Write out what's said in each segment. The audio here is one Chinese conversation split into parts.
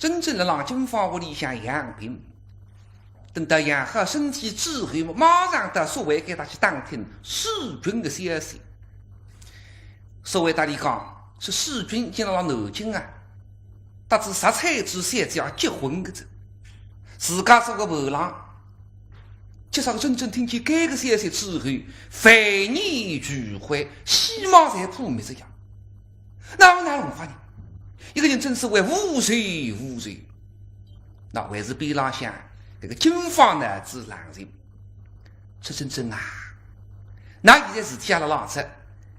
真正的让金房屋里向养病，等到养好身体之后，马上到所谓给他去打听世君的消息。所谓大理讲是世君进了南京啊，得知十才之先就要结婚的着，自家做个伴郎。介绍真正听见这个消息之后，非你俱灰，希望在扑灭这样。那么哪能话呢？一个人真是为无罪无罪，那还是边浪向这个金方男子狼人。这真正啊，那现在事体阿拉浪子，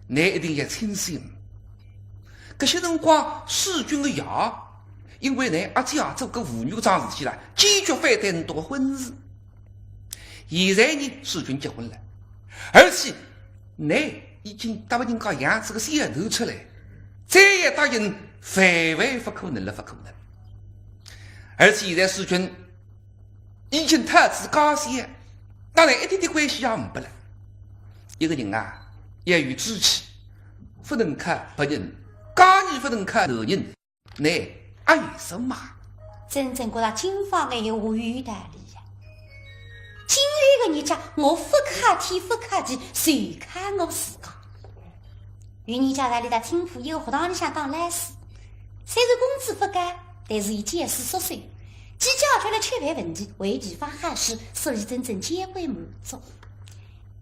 你一定要清醒。这些辰光世君的药，因为呢阿姐做个妇女的桩事体了，坚决反对多婚事。现在呢世君结婚了，而且你已经答应搞养子个小头出来，再也答应非不可能了，不可能。而且现在世君已经太子高兴，当然一点点关系也没了。一个人啊，要有志气，不能看别人，家里不能看男人，你爱什么？真正觉得金方的有语道理呀。今日的日家，我不客天不客地，谁看我自家？与你家在里头听谱，一个学堂里向当老师，虽然工资不高，但是伊见识熟悉，既解决了吃饭问题，为地方好事，所以真正皆归满足。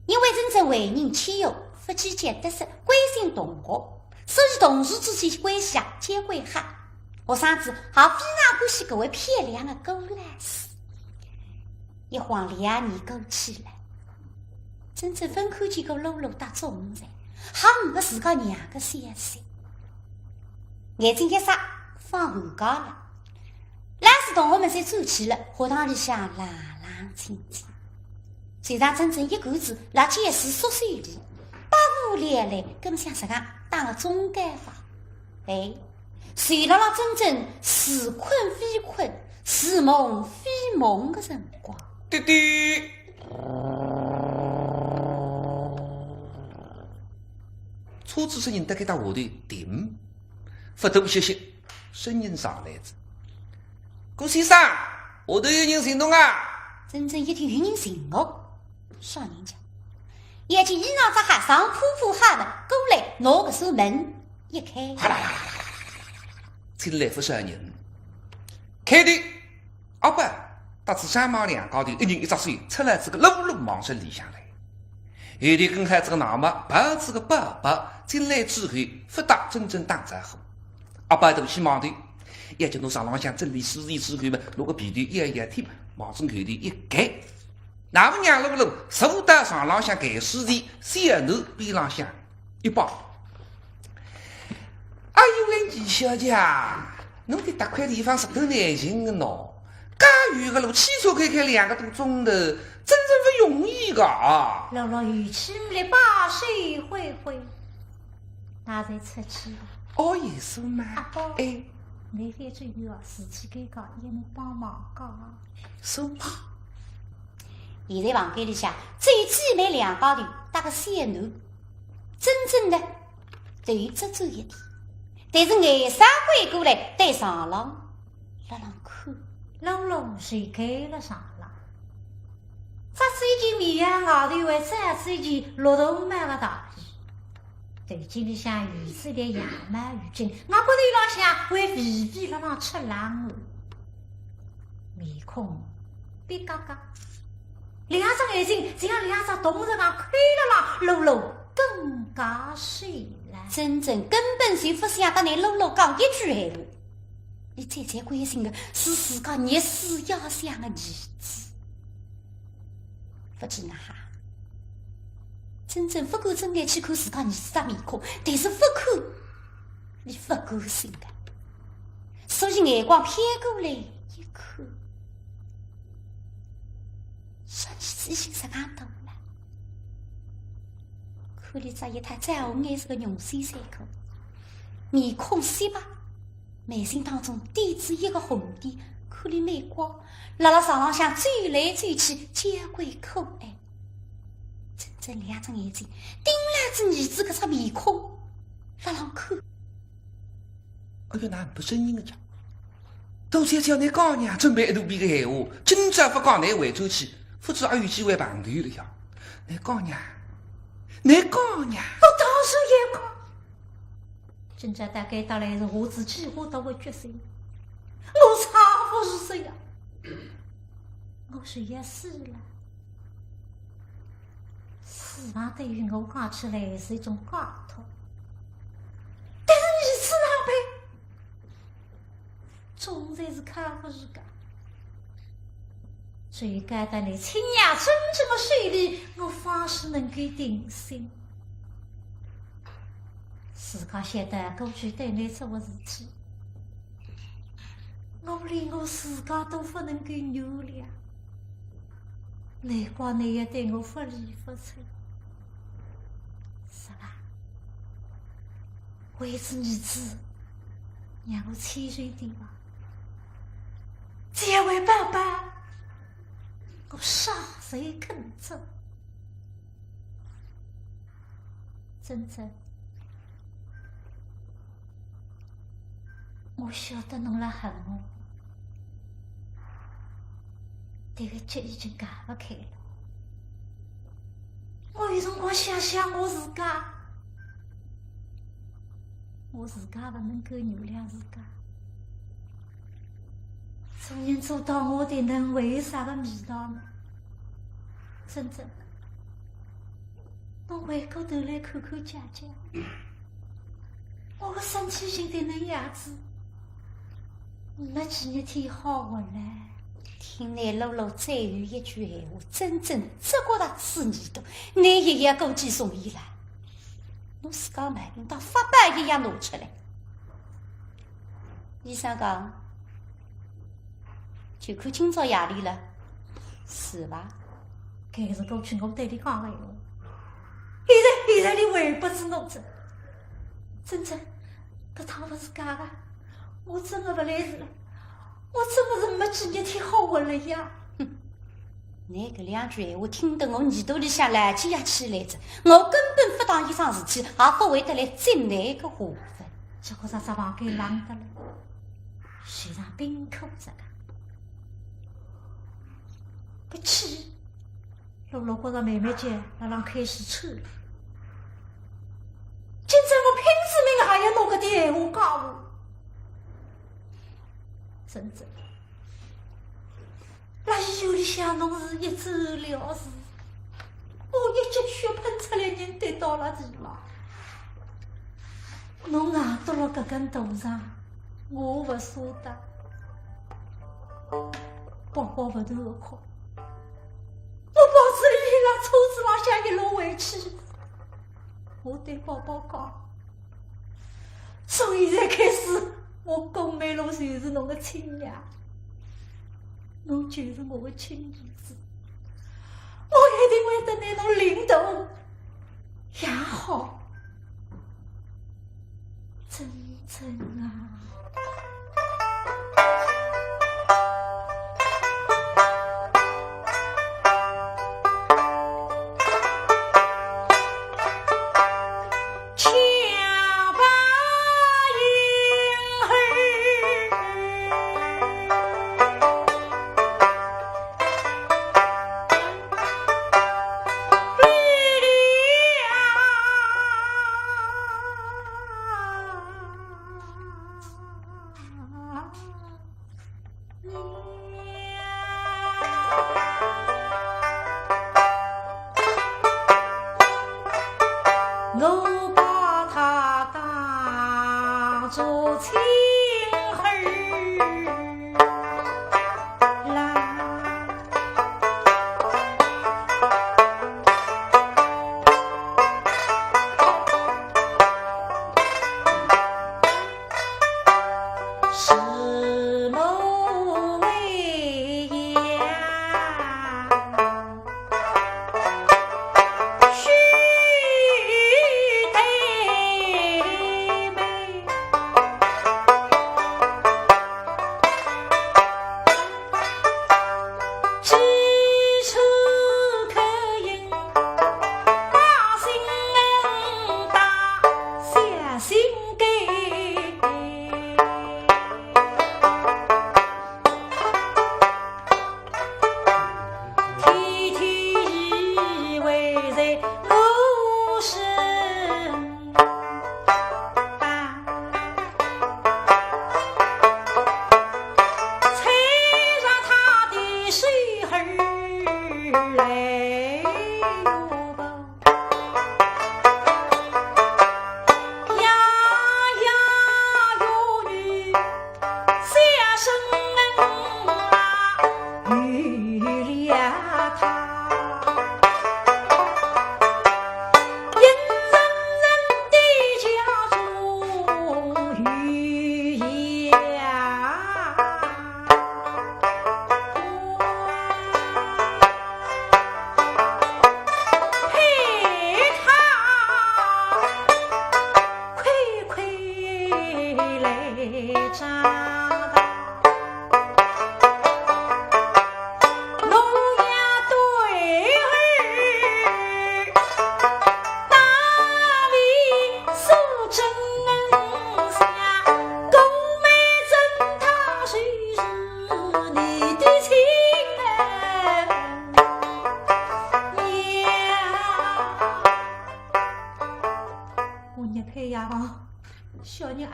因为真正为人谦有，不计较得失，关心同学，所以同事之间关系啊，皆归好。我上次好非常欢喜各位漂亮的狗老师。一晃2年过去了，真正分看见个露露打中人，还没自家娘个消息。眼睛一眨，放寒假了，老师同学们侪转去了，学堂里向冷冷清清。随上真正一杆子辣见识宿舍里，百无聊赖，更像自家当个中间房。睡了真正似困非困，似梦非梦的辰光。滴滴，车子声音得给到下头停，不多歇歇，声音上来着。顾先生，下头有人行动啊！真正一听有人行动，少年家，眼见衣裳只哈上扑扑哈的过来，拿个手门一开，哈啦啦啦啦啦啦，进来不少人，开的阿伯。打至山马两高头，一人一只手出来，这个露露忙上里向来。有的跟孩子个娘妈把这个爸爸进来之后，不打真正打招呼。阿爸头去忙头，也就侬上浪向整理事宜之后嘛，拿个皮头一贴，往正口头一盖。那么娘露露手到上浪向盖事宜，小头边浪向一抱。哎呦，李小姐，侬的大块地方是够耐心的喏。加远个路，汽车开2个多钟头，真正不容易个啊！露露语气里把水挥挥，那才出去了。哦，也是吗？阿宝，哎，你反正有事体该讲，也能帮忙讲。什么？现在房间里向最起码2高头搭个小囡，真正的只有只走一点，但是眼梢归过来对上浪看。露露谁给了上了？这是一件绵羊外头为这是一件骆驼买的大衣。对镜里向鱼子的羊毛鱼筋，我觉得浪向为肥肥了浪吃狼哦。面孔别嘎嘎，2只眼睛就像2只动物在那开了浪，露露更加水了。真正根本就不想跟你露露讲一句闲话。你最关心的是自家热死要想的儿子，不知那哈，真正不敢睁眼去看自家儿子的面孔，但是不看你不高兴的，所以眼光偏过来一看，说你子已经12大了，看你这一滩再红颜色的浓鲜三口，面孔细白。眉心当中点着一个红点，看你媚光，辣辣床浪向转来转去，交关可爱。真正2只眼睛盯牢着儿子搿只面孔，辣浪看。哎呦，那不声音的讲，都才叫你讲娘准备一大笔个闲话，今朝不讲你回转去，否则也有机会碰头了呀。你讲娘，你讲娘，我当然也讲。今朝大概到来是我自己我到会决心，我啥不是这样，我是也死了。死亡对于我讲起来是一种挂头，但是你是哪辈？总在是看不是个。最简单的亲呀，真正的水里，我方是能够定心。自家晓得过去对你做的事体，我连我自家都不能够原谅，难怪你也对我不理不睬。是吧？为此儿子，让我谦虚点吧。这位爸爸，我上谁肯做？真正，我晓得侬来恨我，这个结已经解不开了。我有辰光想想我自家，我自家不能够原谅自家。做人做到我的能为啥个味道呢？真正，侬回过头来看看姐姐，我的生气性的能样子，没几日天好活来。听你露露再有一句闲话，真正只觉得刺耳朵，你一夜勾起送伊来，侬自家嘛应当发白一样拿出来。医生讲，就看今朝夜里了，是吧？搿是过去我对你讲的闲话，现在你回不知弄着，真正搿趟不是假的，我真的不来事了。我真的是没几日天好活了呀！哼，你搿两句闲话听得我耳朵里向来起呀起来着，我根本不当一桩事体，也不会得来再难个话分。结果只房间冷得了，身上冰口着个，搿气，露露觉着慢慢间辣浪开始抽了。今朝我拼死命也要拿搿点闲话讲我。真正，辣医院里向侬是一走了之，我一滴血喷出来，人跌到了地上。侬硬到了搿根头上，我勿舍得，宝宝勿头个哭，我包子里辣车子浪向一路回去，我对宝宝讲，从现在开始。我龚美龙就是侬的亲娘，侬就是我的亲儿子，我一定会得拿侬领导养好，真正啊！我把他当作亲儿啦，是某为呀。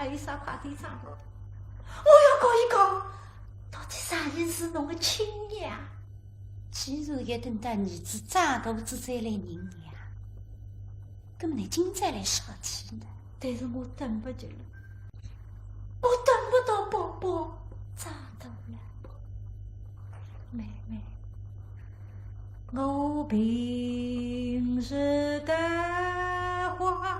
还有啥快点长我要搞一搞，到底啥人是侬的亲娘？既然要等到儿子长大子再来认娘，那么你今再来说起呢？但是我等不及了，我等不到宝宝长大了。妹妹，我平时的话。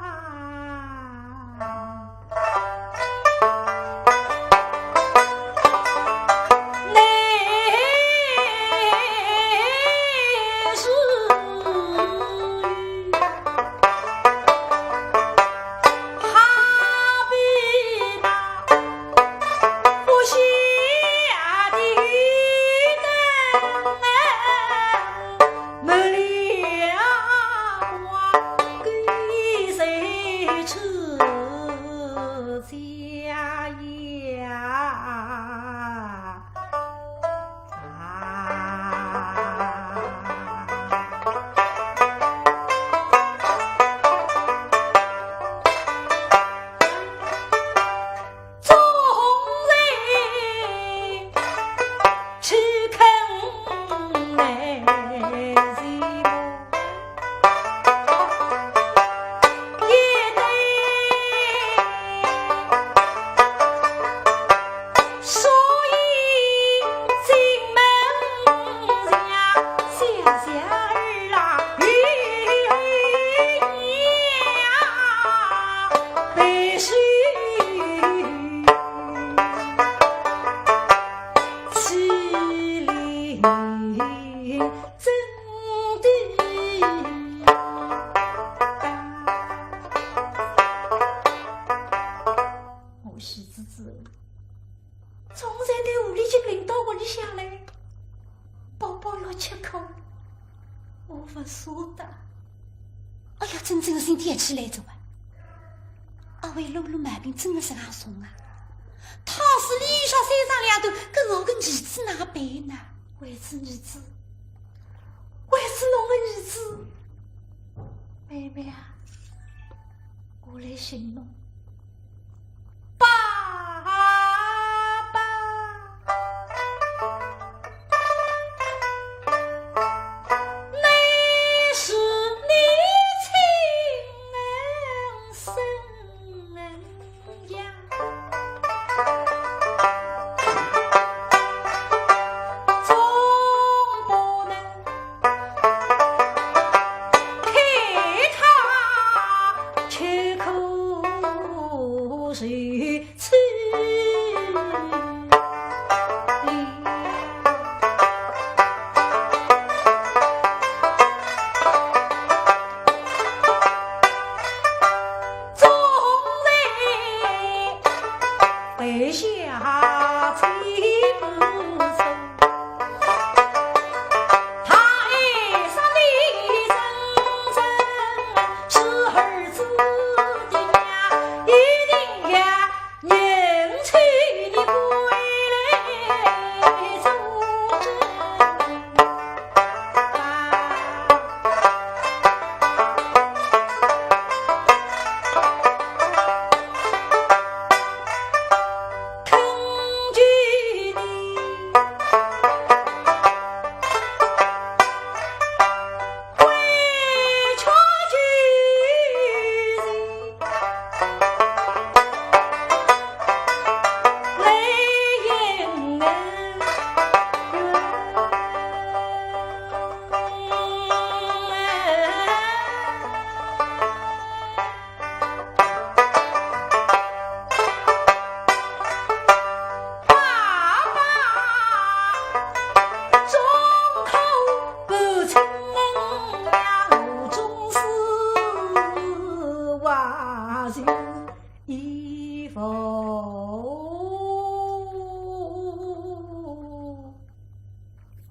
不舍得。哎呀，真正的身体还起来着啊！阿位露露毛病真的是俺送啊！他是李小三上两头，跟我个儿子哪办呢？为此儿子，为此侬的儿子，妹妹啊，我来寻侬。爸爸，你是你亲生呀，总不能看他缺口水吃总在背下吹不走，他爱上你真正是儿子的娘，一定要认出你归来做证。根据你规劝举人来迎爸爸众口不称呀，我终是话就一否发。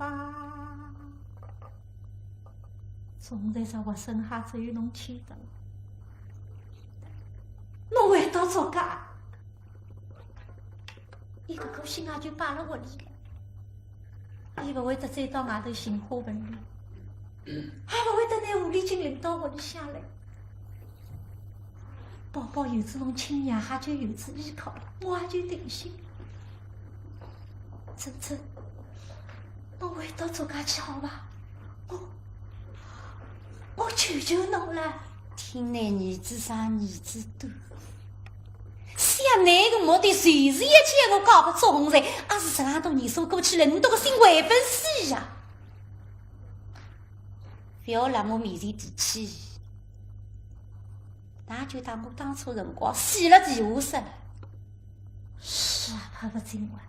总在在我身下只有侬牵的了，侬回到作家，一个个心也就摆了屋里了。伊不会得再到外头寻花盆里，也不会得拿狐狸精领到屋里下来。宝宝有这种亲娘，还就有此依靠了，我也就定心。珍珍，侬回到做家去好吧？我求求侬了。听来儿子长儿子短，想那个目的随时一切我搞不中噻，也是这样多年说过去了，你这个心为分死呀！不要让我面前提起，那就当我当初辰光死了地下室了。是啊，怕不今晚。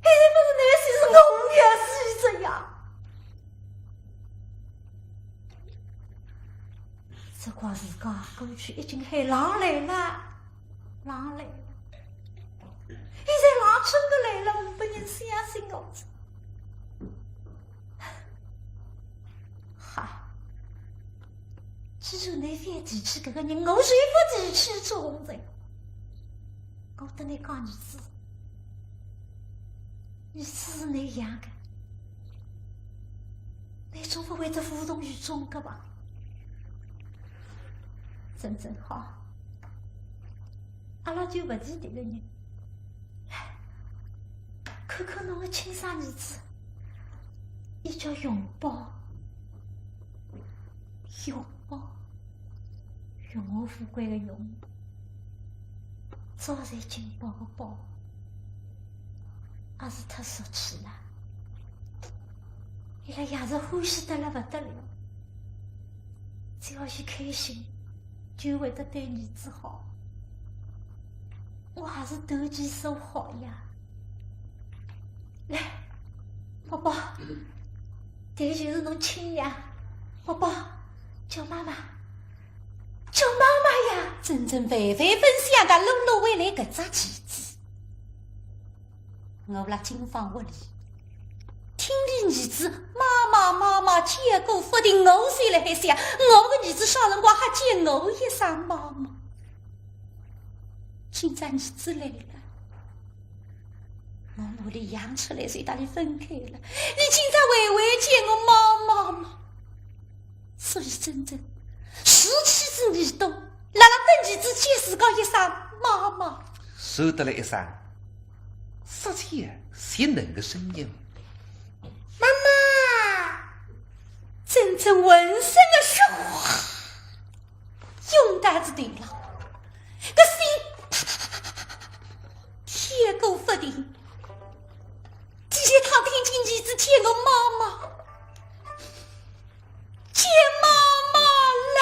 还是不是那些是我也死着呀？这光自家过去已经喊狼来了，狼来了！现在狼真的来了，我不能相信我。好，只有你非提起这个人，我谁不提起做人？我跟你讲，儿子是那样的，你总不会在无动于衷的吧？真好，阿拉就不记得个人。看看侬个亲生儿子，伊叫永宝，永宝，永华富贵的永，招财进宝的宝，也是太俗气了。伊拉也是欢喜得了不得了，只要伊开心，就会得对儿子好。我还是投其所好呀。来，宝宝，这个就是侬亲娘，宝宝叫妈妈，叫妈妈呀！真正万万分享的搂搂回来搿只棋子，我辣金房屋里听见儿子妈妈千古不停，我虽然还想，我的儿子小辰光还叫我一声妈妈。今朝儿子来了，我母里养出来，随大你分开了，你今朝会叫我妈妈吗？所以真正十七子女多，辣等儿子叫自家一声妈妈。收得了一声实切鲜嫩的声音，妈妈！真正浑身的雪花，用带子对了，个心铁骨不停。第一趟听见儿子叫我妈妈，叫妈妈了。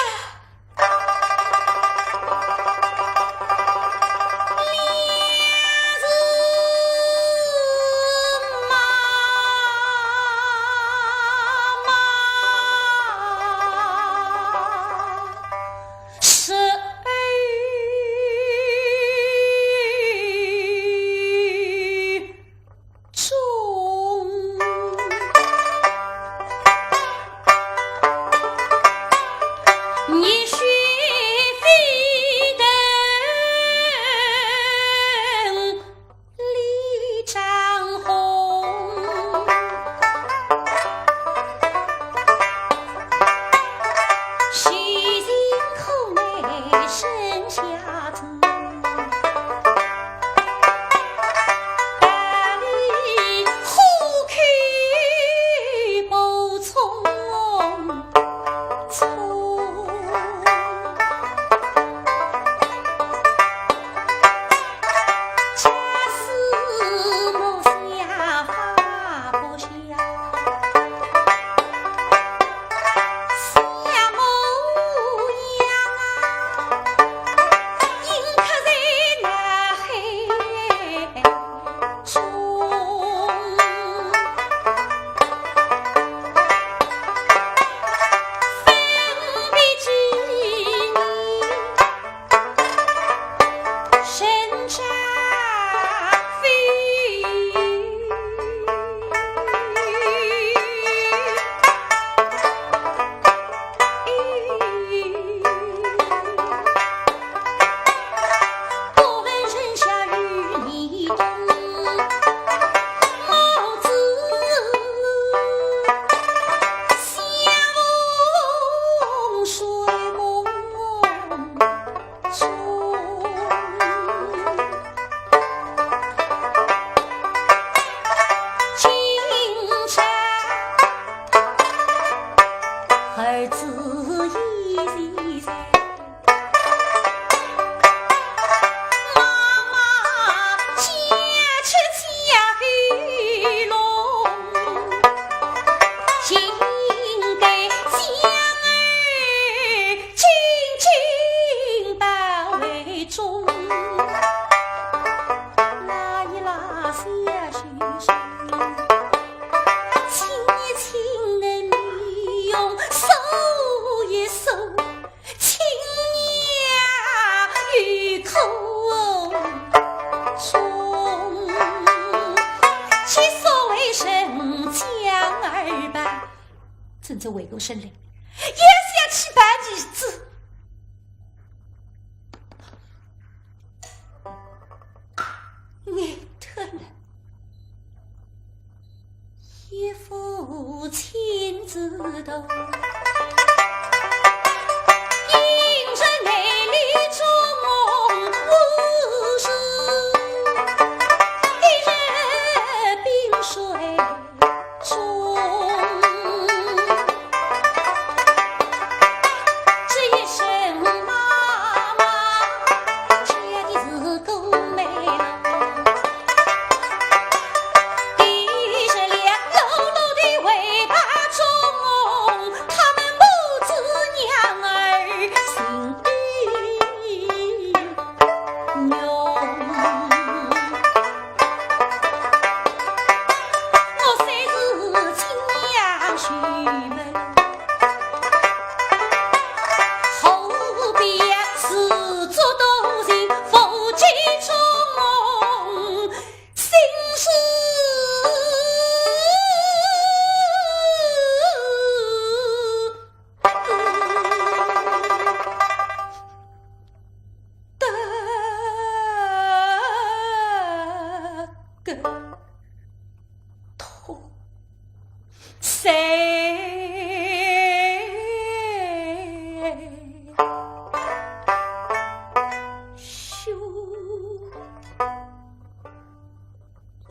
真正回过神来，也想去办日子。眼特了，一副亲自头。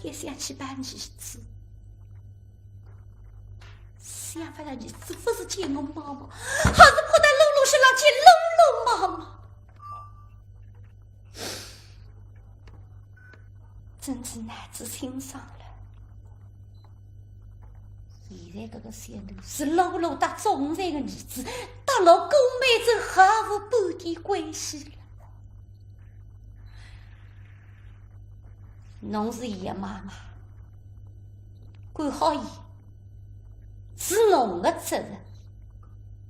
也想去办日子，想办的日子不是见我妈妈，还是跑到露露身上见露露妈妈。真是难子心上了。现在这个小路是露露搭总裁的日子，搭老公妹子毫无半点关系了。侬是伊的妈妈，管好伊是侬的责任。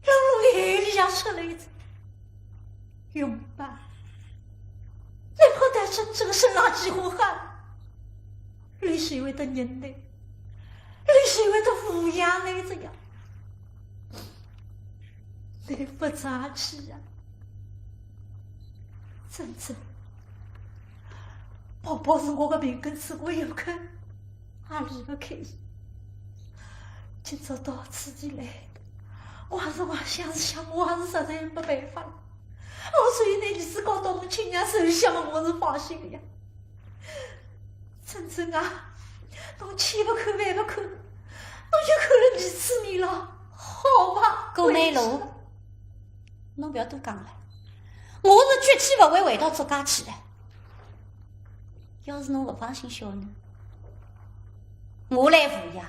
露露眼里向出了一阵永爸，你跑到真正身上几乎喊，你是为的人类，你是为的抚养你这样，你不争气呀，真正。宝宝是我的命根子，我有根也离不开伊。今朝到此地来的，我还是想，我还是实在没办法了。我所以拿日子搞到我亲娘手想，我是放心的呀。真正啊，侬千不看万不看，侬就看了2次面了，好吧？顾梅露，侬不要多讲了，我是绝对不会回到作家去的。要是侬不放心小囡，我来抚养。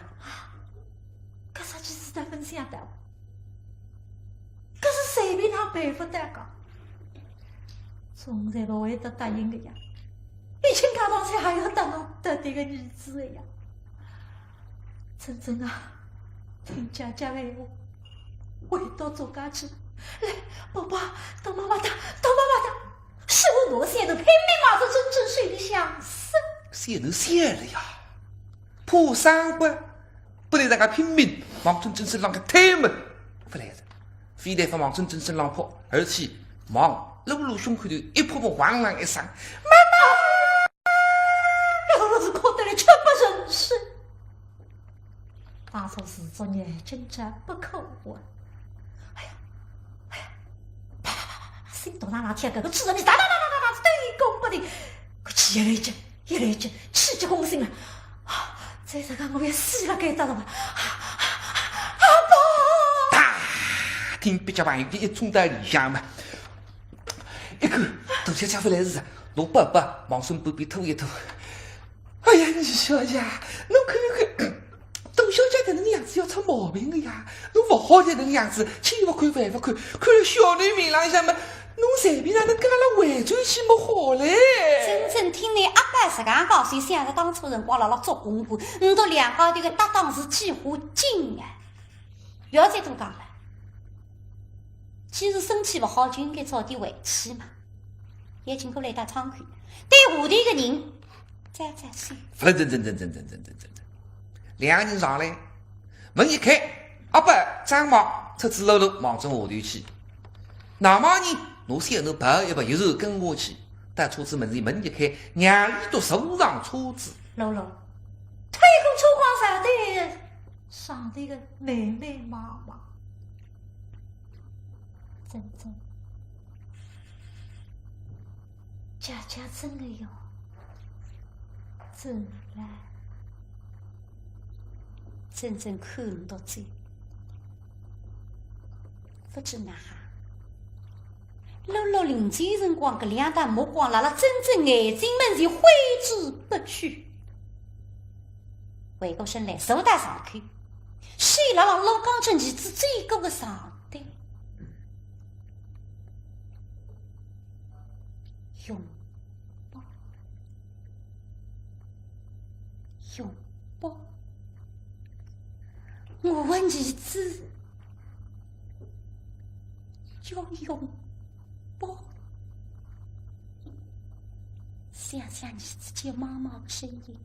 搿实际是得分享的，搿是随便拿办法的讲，总裁不会得答应的呀。已经讲到才还要等侬得这个儿子的呀。真正啊，听姐姐的闲话，回到作家去。来，宝宝，到妈妈搭，到妈妈搭。是我罗先生拼命往这真正水里想死，谁能想了呀？破三关，不来让他拼命往真正身上个推门，不来的，非得往真正身上跑，而且往露露胸口头一扑扑汪汪一声，妈妈！露露是哭得来泣不成声。当初是做眼睛这不可闻。哎呀！心头那天，搿个气人的哒对攻不停，气一来劲，气急攻心了。再这个我也死了该得了吧？阿宝！哒，听别家朋友一冲到里向嘛，一看大小姐回来是罗伯伯往身边拖一拖。哎呀，你小姐，侬看。董小姐这能样子要出毛病的呀！侬不好这能样子，千不看万不看，看了小女面浪向嘛，侬随便哪能跟阿拉回转去么好嘞？真正听你阿爸自家讲，谁想着当初辰光辣辣做功夫，你到两高头的搭档是几乎尽啊！不要再多讲了。既然身体不好，就应该早点回去嘛。也请过来打窗口，对下头的人再说。真。两个人上来，门一开，阿伯张毛出子楼楼望着下头去，那么呢，我先头跑一步一手跟我去，但车子门一开，两耳朵手上车子。露露，推过车筐上的上头个美美妈妈，真真，家家真的哟，走来，真正看唔到嘴，不知哪哈。露露临走辰光，搿两道目光辣辣真正眼睛门前挥之不去。回过身来，手打上口，手辣辣老钢针旗子最高的上端，拥抱，拥抱。我问旗子，要拥抱。想想你自己妈妈的声音，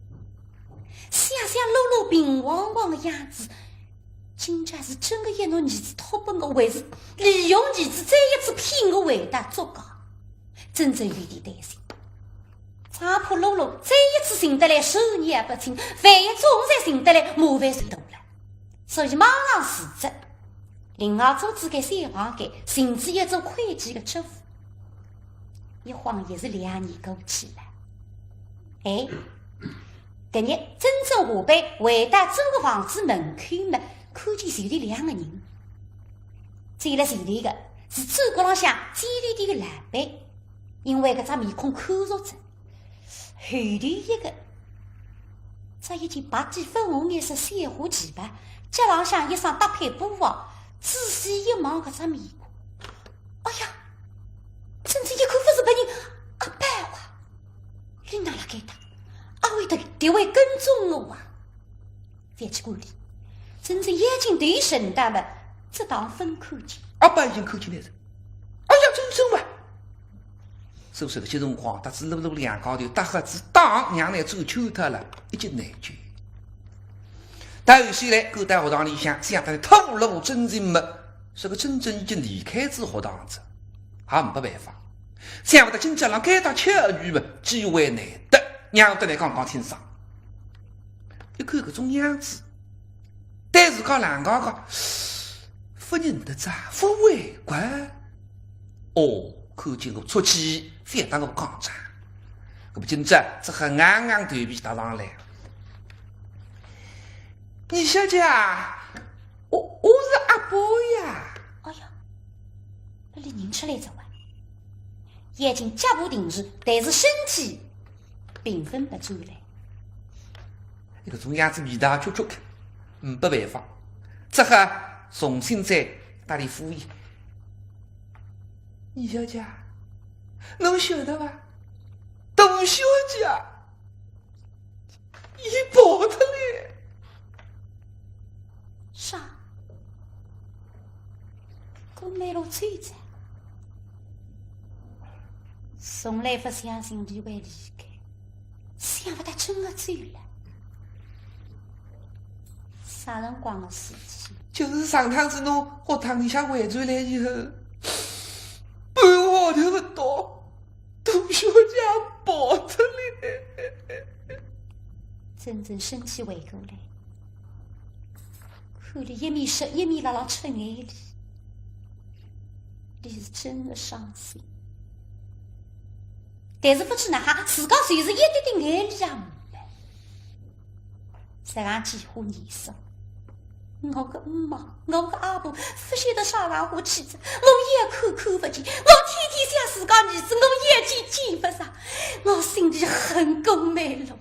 想想露露平晃晃的样子，今朝是真的一拿儿子讨拨我，还是利用儿子再一次骗我回答作假？真正有点担心，差怕露露再一次寻得来手艺也不清，万一总算寻得来，麻烦就大了。所以马上辞职，另外做子给三行间，寻至一做会计的职务。一晃也是2年过去了。哎，搿日真正下班回到租个房子门口嘛，看见前头2个人。走了前头的是周角浪向尖溜溜的老板，因为搿张面孔看着着。后头一个着一件白底粉红颜色鲜花旗袍，脚浪向一双搭配布袜，仔细一望搿张面孔，哎呀，真正一看不是别人阿伯哇！你哪辣盖的？阿会的这位跟踪我啊！翻起管理，真正眼睛对神大们，这当分看见。阿伯已经看见来了，哎呀，真正哇！收拾了些辰光，他只露露两高头，大盒子当娘来走秋脱了，一记难绝。到后来，狗在学堂里向想他透露真情么？是个真正已经离开自学堂子，也没办法。想不到今朝让该到巧遇嘛，机会难得，让得来刚刚听上。一看搿种样子，但是讲两讲讲，不认得丈夫为官。哦，看见我出气，非当我讲账。搿不今朝只好硬硬头皮搭上来。李小姐，我是阿伯呀。哎呀，那里认出来着哇！眼睛脚步停止，但是身体并分不转来。一个种样子味道就看，没办法，只好重新再打理敷衍。李小姐，侬晓得伐？董小姐，伊跑脱了。啥？我买了醉着，从来不相信你会离开，想不到真的醉了。啥辰光的事体？就是上趟子侬学堂里向回转来以后，半个号头不到，董小姐跑脱了。真正身体回过来，看了一面湿一面辣辣出眼泪，你是真的伤心。但是不知哪哈，自家就是一点点眼泪也没。这样几花年少，我个妈，我个阿婆，不晓得啥上下气质，我一口看不见，我天天想自家儿子，我眼睛见不上，我心里很公美了。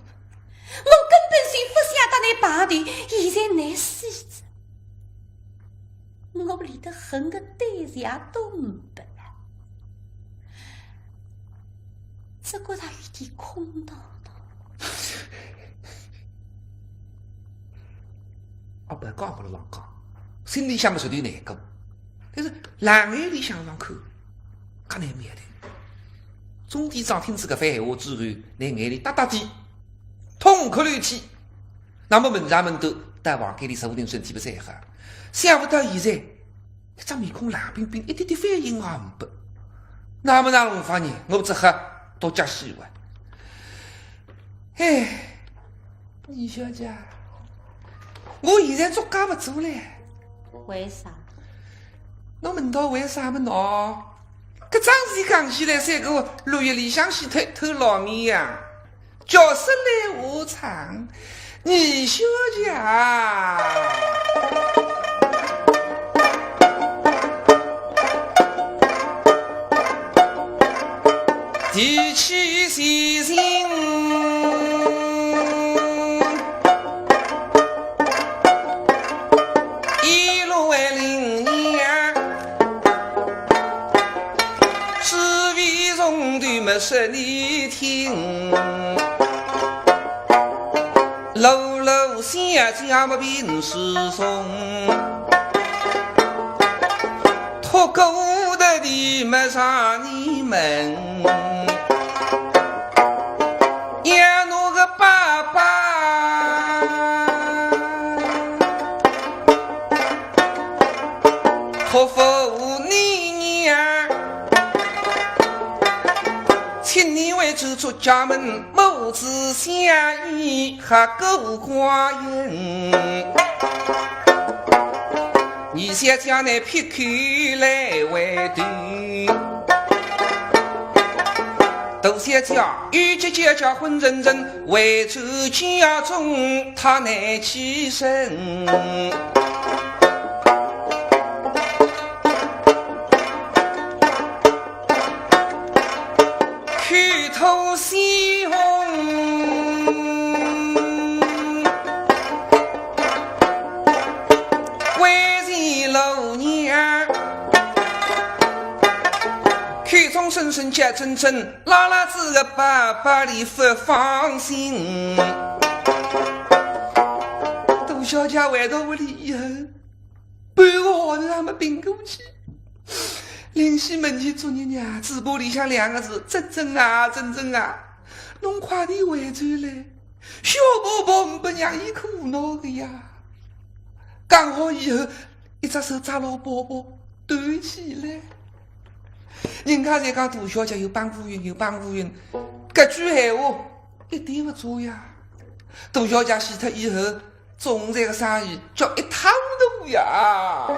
我根本就不想跟你排队，现在难死着，我里头恨个对象都没了，只觉得有点空荡荡。阿伯讲不了浪讲，心里向么绝对难过，但是冷眼里向上看，可难免的。钟店长听这个番闲话之后，在眼里哒哒地痛哭流涕。那么门上门头大王给你说不定身体不太好，想不到现在一张面孔冷冰冰，一点点反应也不。那么让我发现，我只好多加希望。哎，李小姐，我现在做干不做了。为啥？侬问到为啥么喏？搿桩事讲起来，三个六月里向先偷老面呀，叫声来话长，李小姐。提起细心，一路为灵年，只为从对么说你听。楼楼下家么平时送，脱钩的你们上你们。可否你呀？请你为知出家门，母子相依还够花园。你先将那撇开来为对，都先叫与姐姐结婚认真，为主家中他难起身。头西红，为人老娘，口中声声讲真真，拉拉子个爸爸里不放心。杜小姐回到屋里以后，半个号头还没病过去。临西门前做你娘，嘴巴里向两个字：真真啊，真真啊！侬快点回转来，小宝宝唔不让伊苦恼的呀。讲好以后，一只手抓牢宝宝，端起来。人家在讲杜小姐有帮夫运，有帮夫运，搿句闲话一点不错呀。杜小姐死脱以后，种菜个生意叫一塌糊涂呀。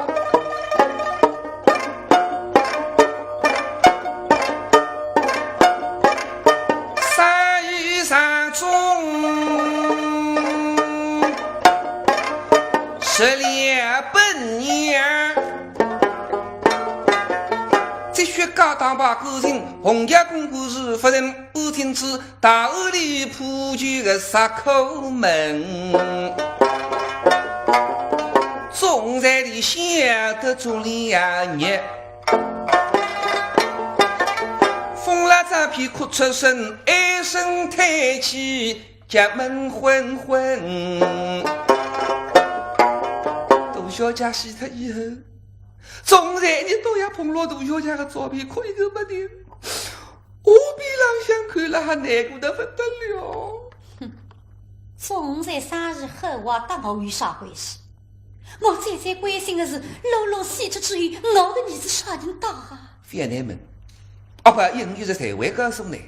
山中12本年，这血高当把古人红家公故事夫人不停止大屋里铺就个杀口门，种在里想得做2日，风拉这皮哭出声，一声抬起家门昏昏。杜小姐死脱以后，总在你都要碰到杜小姐的照片，可一个不停。我比朗向看了还难过得不得了。哼，总在生日后话跟我有啥关系？我最关心的是老老死脱之余，我的儿子啥人当啊？非难门。哦不，英语是才会告诉你，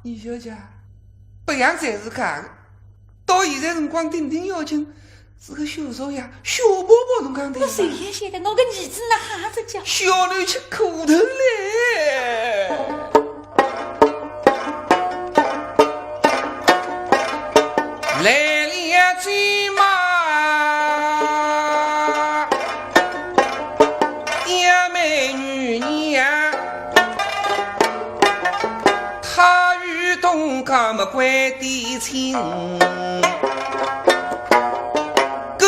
李小姐，不样才是假的。到现在辰光，顶顶要紧是个小少爷，小宝宝侬讲对我谁也晓得，我个儿子那哈子讲，小女吃苦头嘞。来了追马。他们关的亲，狗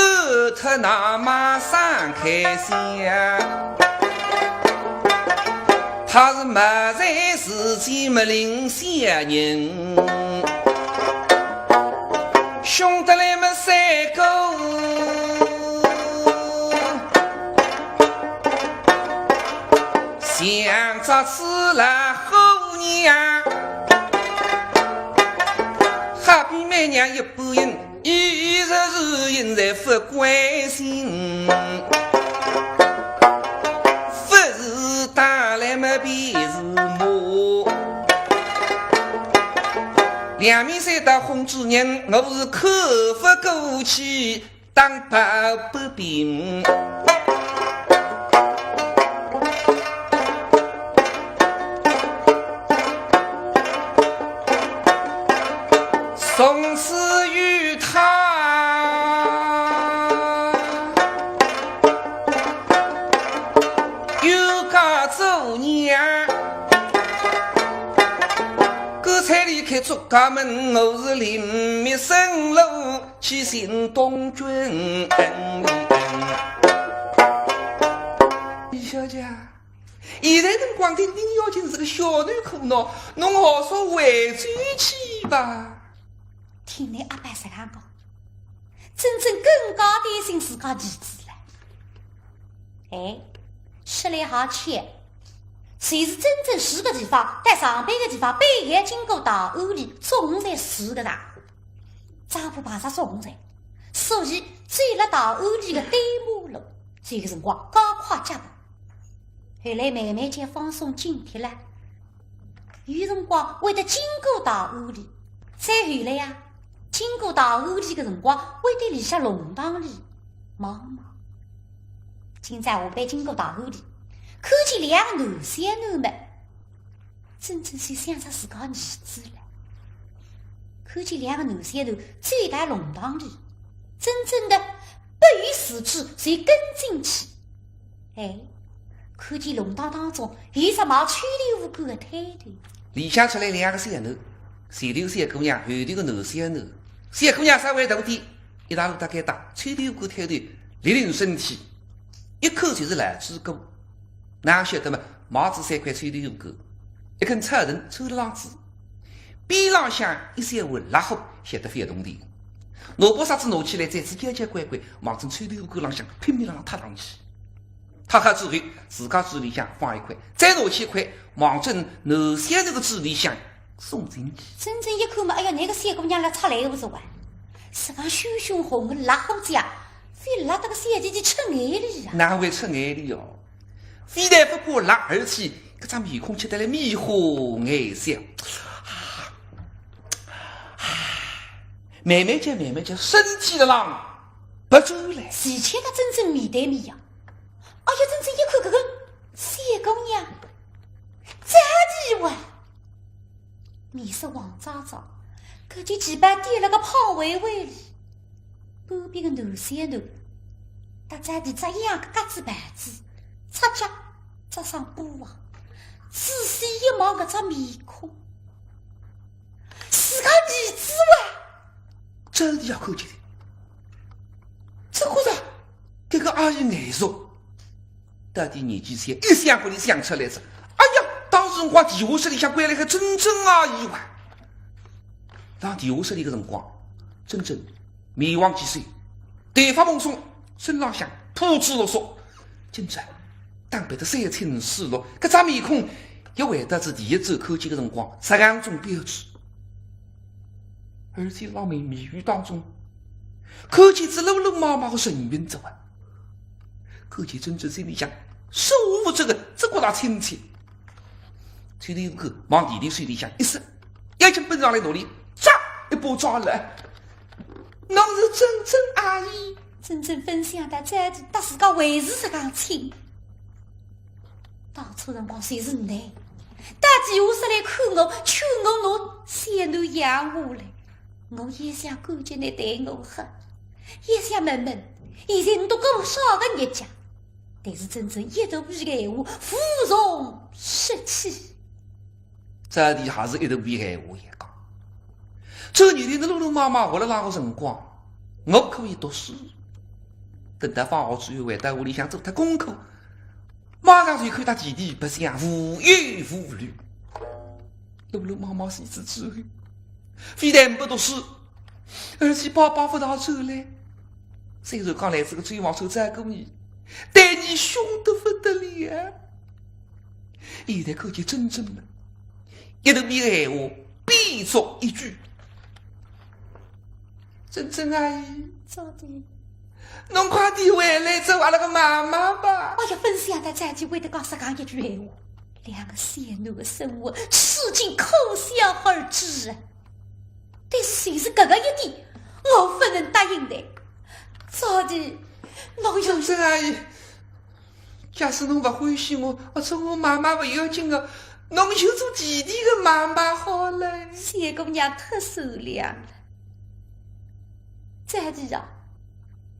特那马上开心，他是没在自己没领先人，兄弟来们3个，想着吃了后娘。哈比每娘一不应，一日日因在不关心，不是打来么便是我。两面三打红主人，我是口不过去当白不平。从此与他有家做娘，哥才离开朱家门，我是临灭生路去行东君。李小姐，现在辰光的林小姐是个小女苦恼，侬好说回转去吧。听你阿伯这样讲，真正更加担心自家儿子了。哎，吃来好吃，谁是真正住个地方，在上班的地方，背眼经过大屋里，总在住个上。丈夫碰上总在，所以追了大屋里的对马路。这个辰光赶快脚步，后来慢慢间放松警惕了。有辰光会得经过大屋里，再后来呀。经过大屋里的辰光，会得里下弄堂里忙忙。今朝下班经过大屋里，看见两个男三男们，真正是想着自家儿子了。看见两个男三男走到弄堂里，真正的不予死之，才跟进去。哎，看见弄堂当中有只毛曲里无辜的太头，里向出来两个三男，前头三姑娘，后头个男三男。三姑娘稍微大点，一大路大概大，吹头骨抬头，立领身体，一口就是来猪骨，哪晓得嘛？帽子三块吹头骨，一根插人抽了浪子，边浪向一三碗拉好，显得非动的。萝卜沙子拿起来，再次结结乖乖，往正吹头骨浪向拼命让踏上去。踏下之后，自家嘴里向放一块，再拿起一块，往正男三那个嘴里向。送进去，真正一看嘛，哎呀，那个三姑娘拉出来我说哇，是讲熊熊红的辣胡子呀，非辣到个三弟弟吃眼里呀，哪会吃眼里哦？非但不过辣，而且这张面孔吃得来面花眼笑，慢慢间，身体的浪不走来，前前他真正面对面呀，哎呀，真正一看这个三姑娘，咋地哇？面色黄渣渣，可就几把跌了个胖微微里，旁边的男三男，搭在地这样个夹子板子，擦脚扎上布啊，仔细一望搿只面孔，自家儿子哇，真的要看见的，这个人这个阿姨眼熟，到底年纪小，一想过来想出来是。当时辰光地下室里向关了一个真正阿姨哇，当地下室里的辰光，真正面黄肌瘦，头发蓬松，身浪向铺纸落索，真正打扮得三清四落，搿张面孔也会得是第一周看见的辰光十两种标志，而且老美面语当中，看见这露露毛毛的神韵之外，看见真正心里向手握这个这个大亲切。吹头骨往弟弟水里向一伸，眼睛奔上来努力，抓一把抓了。侬是真正阿姨，真正分享的在搭自家为是这样亲。当初辰光谁是你？大地下室来看我，劝我拿三男养下来，我也想感激你对我好，也想问问，现在你都跟我少个日脚，但是真正一肚皮的闲话，负重失气。这里还是一头皮闲话也讲。这年龄的路路妈妈活了那个辰光，我可以读书。等他放学之后回到屋里向做他功课，马上就看他弟弟不像无忧无虑。路路妈妈死之后，非但不读书，而且爸爸不到走来。虽然刚来这个追王手再过你，但你凶得不得了。现在看见真正的。一头皮的闲话，必作一句。珍珍阿姨，咋的？侬快点回来做阿拉个妈妈吧。我要分享的再去为他讲啥讲一句闲话，两个鲜嫩的生活，吃尽可想而知啊！但是就是这个一点，我不能答应的。咋的？侬有珍珍阿姨，假使侬不欢喜我，做我妈妈不要紧的，侬就做弟弟的妈妈好了。谢姑娘太善良了。再的啊，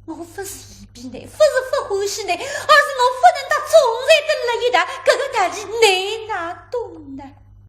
我不是嫌避呢，不是不欢喜呢，而是我不能他总在等了一代，这个代志难哪懂呢？